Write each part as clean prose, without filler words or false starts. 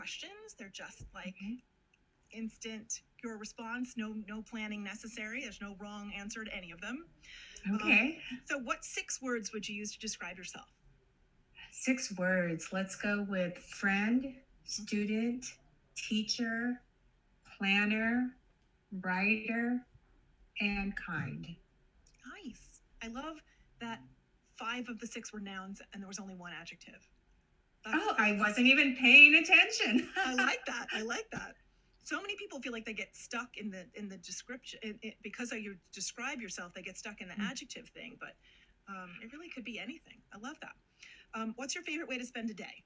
questions. They're just like instant your response, no planning necessary. There's no wrong answer to any of them. Okay. So what 6 words would you use to describe yourself? 6 words. Let's go with friend, student, teacher, planner, writer, and kind. Nice. I love that 5 of the 6 were nouns and there was only 1 adjective. I wasn't even paying attention. I like that. So many people feel like they get stuck in the description because you describe yourself. They get stuck in the adjective thing, but it really could be anything. I love that. What's your favorite way to spend a day?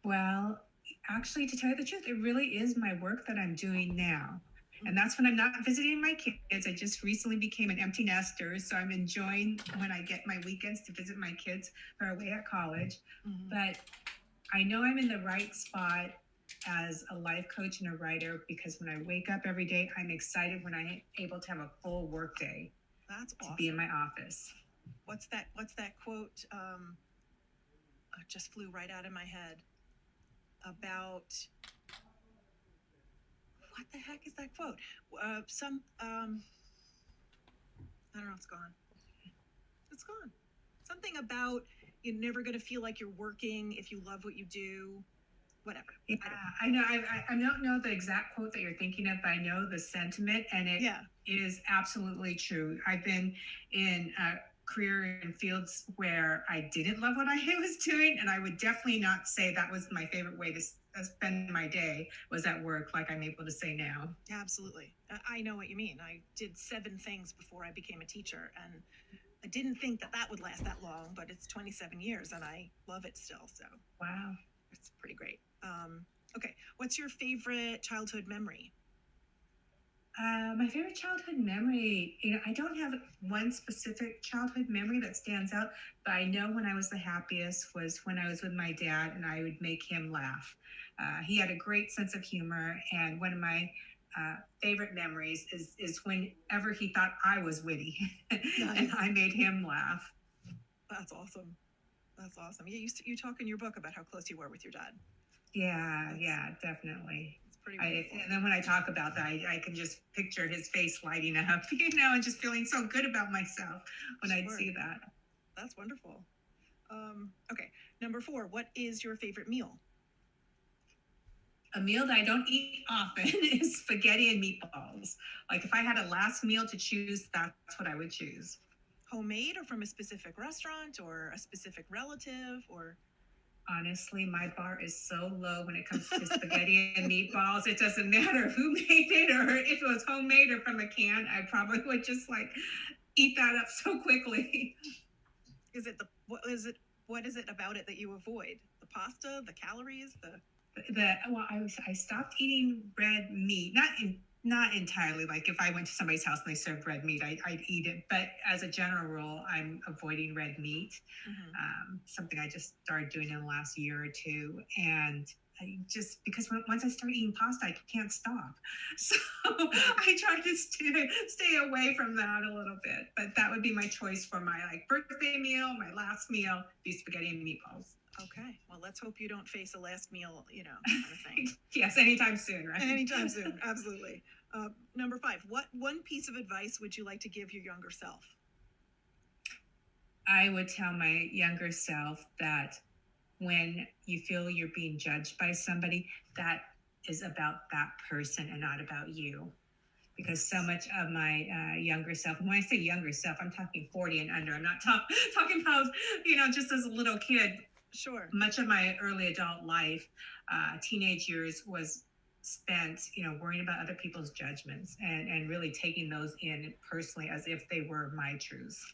Well, actually, to tell you the truth, it really is my work that I'm doing now. And that's when I'm not visiting my kids. I just recently became an empty nester, so I'm enjoying when I get my weekends to visit my kids who are away at college. But I know I'm in the right spot as a life coach and a writer because when I wake up every day, I'm excited when I'm able to have a full work day. That's awesome. To be in my office. What's that quote? Just flew right out of my head about. What the heck is that quote? I don't know. It's gone. Something about you're never going to feel like you're working if you love what you do. Whatever. Yeah, I know. I don't know the exact quote that you're thinking of, but I know the sentiment, and it is absolutely true. I've been in a career in fields where I didn't love what I was doing, and I would definitely not say that was my favorite way to spend my day was at work, like I'm able to say now. Absolutely. I know what you mean. I did 7 things before I became a teacher, and I didn't think that would last that long, but it's 27 years, and I love it still. So wow, it's pretty great. Okay, what's your favorite childhood memory? My favorite childhood memory, I don't have one specific childhood memory that stands out, but I know when I was the happiest was when I was with my dad and I would make him laugh. He had a great sense of humor, and one of my favorite memories is whenever he thought I was witty and I made him laugh. That's awesome. Yeah, you talk in your book about how close you were with your dad. Yeah, definitely. It's pretty wonderful. And then when I talk about that, I can just picture his face lighting up, and just feeling so good about myself when I'd see that. That's wonderful. Okay, number 4, what is your favorite meal? A meal that I don't eat often is spaghetti and meatballs. Like if I had a last meal to choose, that's what I would choose. Homemade or from a specific restaurant or a specific relative or... Honestly, my bar is so low when it comes to spaghetti and meatballs. It doesn't matter who made it or if it was homemade or from a can. I probably would just eat that up so quickly. What is it about it that you avoid? The pasta, the calories, I stopped eating red meat. Not entirely. Like if I went to somebody's house and they served red meat, I'd eat it. But as a general rule, I'm avoiding red meat. Something I just started doing in the last year or two. And because once I start eating pasta, I can't stop. So I try to stay away from that a little bit. But that would be my choice for my birthday meal, my last meal, be spaghetti and meatballs. Okay. Well, let's hope you don't face a last meal, kind of thing. Yes, anytime soon, right? Anytime soon, absolutely. Number 5, what one piece of advice would you like to give your younger self? I would tell my younger self that when you feel you're being judged by somebody, that is about that person and not about you. Because so much of my younger self, and when I say younger self, I'm talking 40 and under. I'm not talking about, just as a little kid. Sure. Much of my early adult life, teenage years was spent, worrying about other people's judgments and really taking those in personally as if they were my truths.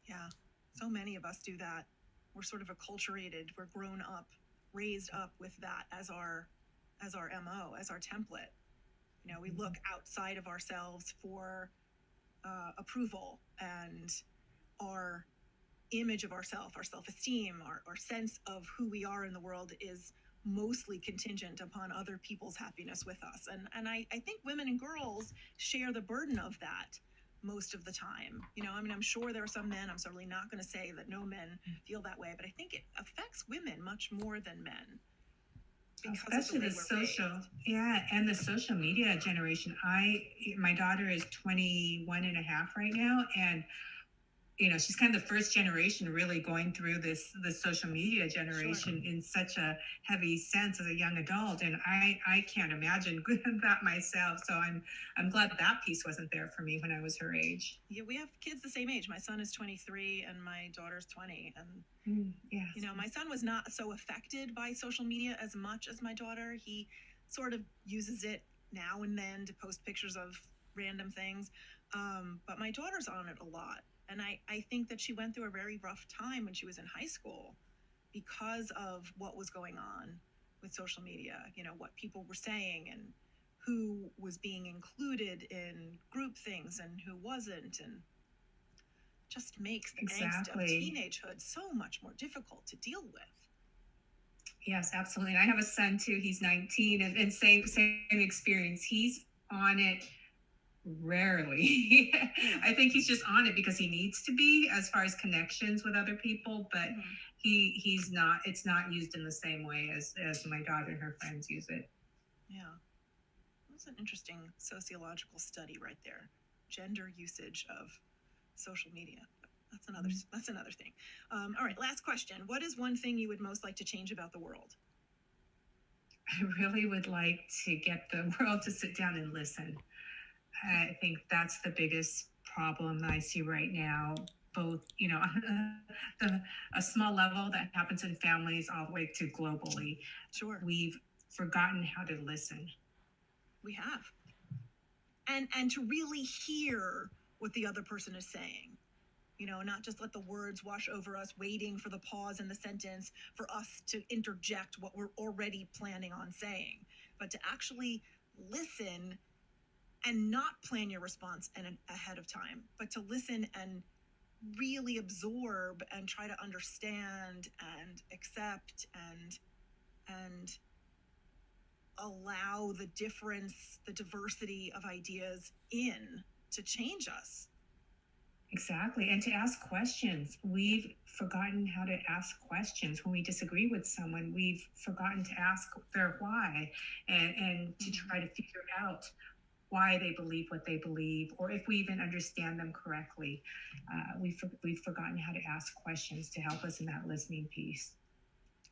Yeah. So many of us do that. We're sort of acculturated. We're grown up, raised up with that as our MO, as our template. We look outside of ourselves for approval, and our image of ourselves, our self-esteem, our sense of who we are in the world is mostly contingent upon other people's happiness with us. And I think women and girls share the burden of that most of the time. I'm sure there are some men, I'm certainly not going to say that no men feel that way, but I think it affects women much more than men. because especially of the way the we're social, raised. yeah, and the social media generation. My daughter is 21 and a half right now, and she's kind of the first generation really going through the social media generation in such a heavy sense as a young adult, and I can't imagine that myself. So I'm glad that piece wasn't there for me when I was her age. Yeah, we have kids the same age. My son is 23 and my daughter's 20, and Yes. my son was not so affected by social media as much as my daughter. He sort of uses it now and then to post pictures of random things, but my daughter's on it a lot. And I think that she went through a very rough time when she was in high school because of what was going on with social media, what people were saying and who was being included in group things and who wasn't, and just makes the angst of teenagehood so much more difficult to deal with. Yes, absolutely. And I have a son too. He's 19, and same experience. He's on it rarely. I think he's just on it because he needs to be, as far as connections with other people, but he's not, it's not used in the same way as my daughter and her friends use it. Yeah. That's an interesting sociological study right there. Gender usage of social media. That's another thing. All right, last question. What is one thing you would most like to change about the world? I really would like to get the world to sit down and listen. I think that's the biggest problem that I see right now, both, a small level that happens in families all the way to globally. Sure. We've forgotten how to listen. We have. And to really hear what the other person is saying. Not just let the words wash over us, waiting for the pause in the sentence for us to interject what we're already planning on saying, but to actually listen and not plan your response ahead of time, but to listen and really absorb and try to understand and accept and allow the difference, the diversity of ideas in to change us. Exactly. And to ask questions. We've forgotten how to ask questions. When we disagree with someone, we've forgotten to ask their why and to try to figure out why they believe what they believe, or if we even understand them correctly. We've forgotten how to ask questions to help us in that listening piece.